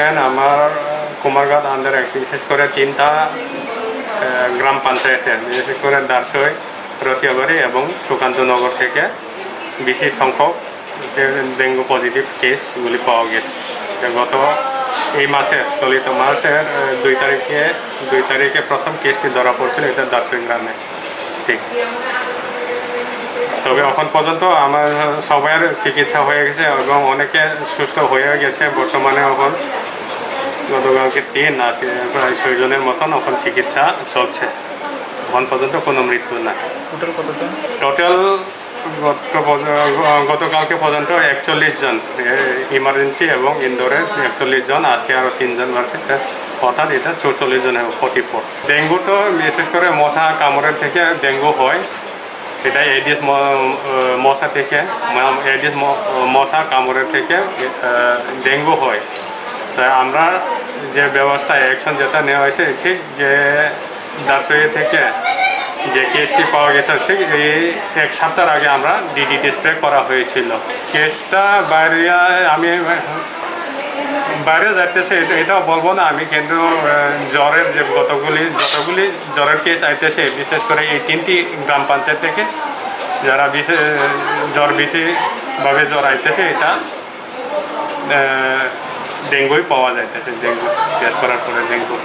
করেন আমার কুমারঘাট আন্ডারে বিশেষ করে 3টা গ্রাম পঞ্চায়েতের, বিশেষ করে দারসই, রতিয়াবাড়ি এবং সুকান্তনগর থেকে বেশি সংখ্যক ডেঙ্গু পজিটিভ কেসগুলি পাওয়া গেছে। গত এই মাসের চলিত মাসের 2 তারিখে প্রথম কেসটি ধরা পড়ছিল, এটা দারসই গ্রামে। ঠিক, তবে এখন পর্যন্ত আমার সবার চিকিৎসা হয়ে গেছে এবং অনেকে সুস্থ হয়ে গেছে। বর্তমানে এখন গতকালকে 3 আজকে প্রায় 6 জনের মতন এখন চিকিৎসা চলছে। এখন পর্যন্ত কোনো মৃত্যু না। টোটাল গতকালকে পর্যন্ত 41 জন ইমার্জেন্সি এবং ইনডোরে 41 জন, আজকে আরও 3 জন বাড়ছে, অর্থাৎ এটা 44 জন, 44। ডেঙ্গু তো বিশেষ করে মশা কামড়ের থেকে ডেঙ্গু হয়। এটা এডিস মশা থেকে, এডিস মশা কামড়ের থেকে ডেঙ্গু হয়। তাই আমরা যে ব্যবস্থা অ্যাকশন যেটা নেওয়া হয়েছে, ঠিক যে দারসই থেকে যে কেসটি পাওয়া গেছে, ঠিক এই 1 সপ্তাহ আগে আমরা ডিডিটি স্প্রে করা হয়েছিল। কেসটা আমি বাইরে যাইতেছে এটাও বলবো না আমি, কিন্তু জ্বরের যে যতগুলি জ্বরের কেস আইতেছে, বিশেষ করে এই 3টি গ্রাম পঞ্চায়েত থেকে যারা বেশিভাবে জ্বর আইতেছে, এটা ডেঙ্গুই পাওয়া যাইতেছে। ডেঙ্গু টেস্ট করার পরে ডেঙ্গু